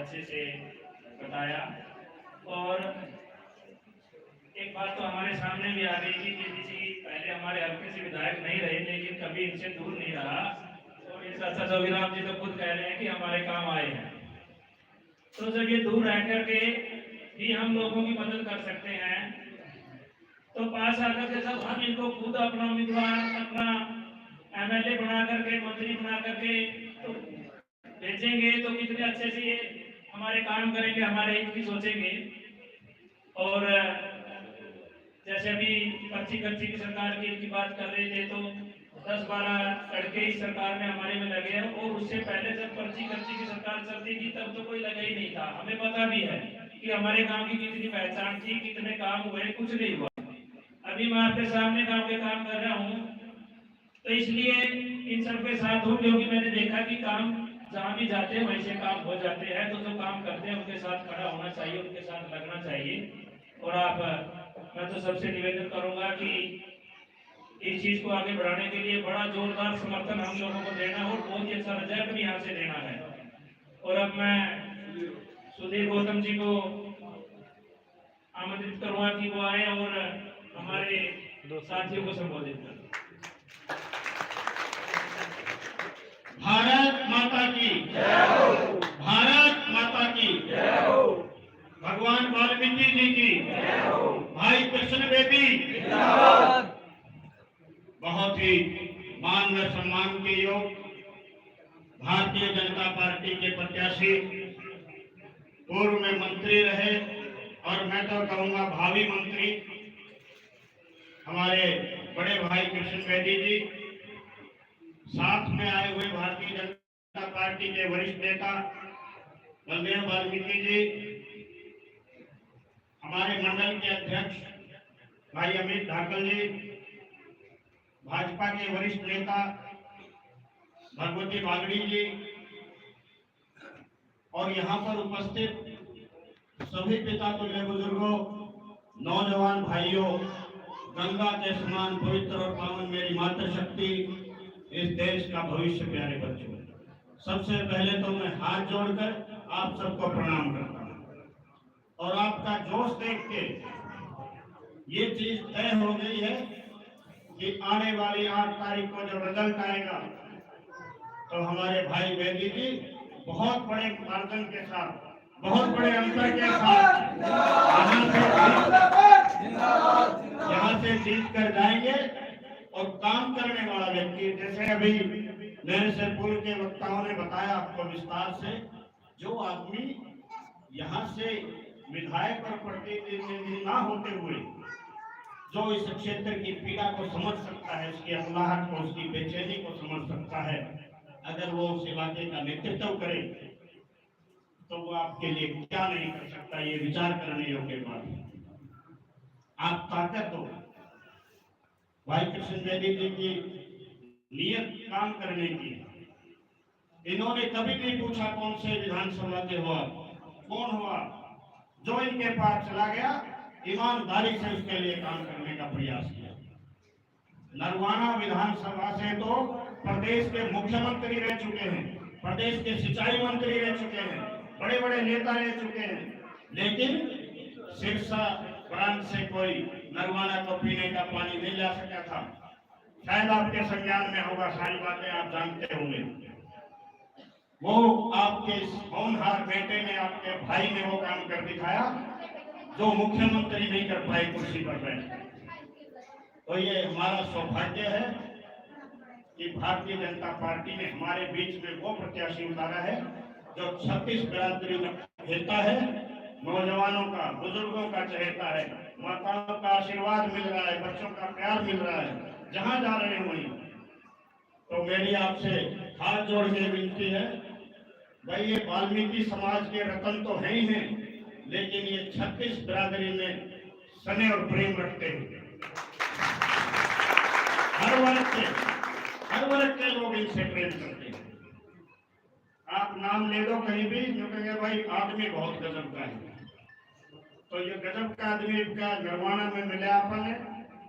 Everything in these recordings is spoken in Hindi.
अच्छे से बताया। और एक बात तो हमारे सामने भी आ गई थी कि जी पहले हमारे हल्के से विधायक नहीं रहे, लेकिन कभी इनसे दूर नहीं रहा, और इस अच्छा जोगीराम जी तो खुद कह रहे हैं कि हमारे काम आए हैं। तो जब ये दूर रह करके भी हम लोगों की मदद कर सकते हैं, तो पास आकर के जब हम इनको खुद अपना उम्मीदवार, अपना एमएलए बना करके, मंत्री बना करके तो भेजेंगे, तो कितने अच्छे से ये हमारे काम करेंगे, हमारे हित की सोचेंगे। और जैसे अभी पर्ची खर्ची की सरकार की बात कर रहे थे, तो 10-12 लड़के इस सरकार में हमारे में लगे हैं, और उससे पहले जब पर्ची खर्ची की सरकार चलती थी तब तो कोई लगा ही नहीं था। हमें पता भी है कि हमारे गांव की कितनी पहचान थी, कितने काम हुए, कुछ नहीं हुआ। अभी मैं आपके सामने गांव के काम कर रहा हूँ, तो इसलिए इन सबके साथ हूँ, क्योंकि मैंने देखा कि काम जहाँ भी जाते हैं वहीं से काम हो जाते हैं। तो जो काम करते हैं उनके साथ खड़ा होना चाहिए, उनके साथ लगना चाहिए। और मैं तो सबसे निवेदन करूंगा कि इस चीज को आगे बढ़ाने के लिए बड़ा जोरदार समर्थन हम लोगों को देना है, और बहुत ही अच्छा रिजल्ट भी यहाँ से देना है। और अब मैं सुधीर गौतम जी को आमंत्रित करूंगा कि वो आए और हमारे साथियों को संबोधित करें। भारत माता की जय हो, भारत माता की जय हो, भगवान वाल्मीकि जी की जय हो, भाई कृष्ण बेदी जिंदाबाद। बहुत ही मान व सम्मान के योग भारतीय जनता पार्टी के प्रत्याशी, पूर्व में मंत्री रहे और मैं तो कहूंगा भावी मंत्री, हमारे बड़े भाई कृष्ण बेदी जी, साथ में आए हुए भारतीय जनता पार्टी के वरिष्ठ नेता बलदेव वाल्मीकि जी, हमारे मंडल के अध्यक्ष भाई अमित धाकल जी, भाजपा के वरिष्ठ नेता भगवती बागड़ी जी, और यहाँ पर उपस्थित सभी पिता तुल्य बुजुर्गों, नौजवान भाइयों, गंगा के समान पवित्र और पावन मेरी मातृशक्ति, इस देश का भविष्य प्यारे बच्चों, सबसे पहले तो मैं हाथ जोड़कर आप सबको प्रणाम करता हूँ। और आपका जोश देख के ये चीज तय हो गई है कि आने वाली 8 तारीख को जब रिजल्ट आएगा तो हमारे भाई बेदी जी बहुत बड़े मार्जिन के साथ, बहुत बड़े अंतर के साथ यहाँ से जीत कर जाएंगे। और काम करने वाला व्यक्ति, जैसे अभी मेरे से पूर्व के वक्ताओं ने बताया आपको विस्तार से, जो आदमी यहाँ से विधायक और प्रतिनिधि ना होते हुए जो इस क्षेत्र की पीड़ा को समझ सकता है, उसकी अकुलाहट को, उसकी बेचैनी को समझ सकता है, अगर वो उस इलाके का नेतृत्व करे तो वो आपके लिए क्या नहीं कर सकता, ये विचार करने योग्य बात है। आप ताकत हो। भाई कृष्ण बेदी जी की नियत काम करने की, इन्होंने कभी नहीं पूछा कौन से विधानसभा के हुआ, कौन हुआ, जो इनके पास चला गया ईमानदारी से उसके लिए काम करने का प्रयास किया। नरवाना विधानसभा से तो प्रदेश के मुख्यमंत्री रह चुके हैं, प्रदेश के सिंचाई मंत्री रह चुके हैं, बड़े बड़े नेता रह चुके हैं, लेकिन सिरसा प्रांत से कोई नरवाना को पीने का पानी नहीं ला सका था। शायद आपके संज्ञान में होगा, सारी बातें आप जानते होंगे। वो आपके होनहार बेटे ने, आपके भाई ने वो काम कर दिखाया जो मुख्यमंत्री नहीं कर पाए कुर्सी पर बैठ। तो ये हमारा सौभाग्य है कि भारतीय जनता पार्टी ने हमारे बीच में वो प्रत्याशी उतारा है जो 36 बिरादरी का चहेता है, नौजवानों का, बुजुर्गों का चहेता है, माताओं का आशीर्वाद मिल रहा है, बच्चों का प्यार मिल रहा है, जहां जा रहे हैं वहीं। तो मेरी आपसे हाथ जोड़ के विनती है, भाई ये वाल्मीकि समाज के रतन तो है ही हैं, लेकिन ये 36 बिरादरी में स्नेह और प्रेम रखते हैं। हर वर्ग के लोग इनसे प्रेम करते हैं। आप नाम ले दो कहीं भी, जो कहेंगे भाई आदमी बहुत गजब का है। तो ये गजब का आदमी का नरवाना में मिले आपने,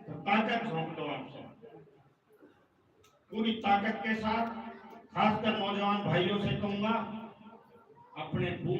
तो ताकत झोंक दो आपसे पूरी ताकत के साथ। खासकर नौजवान भाइयों से कहूंगा, अपने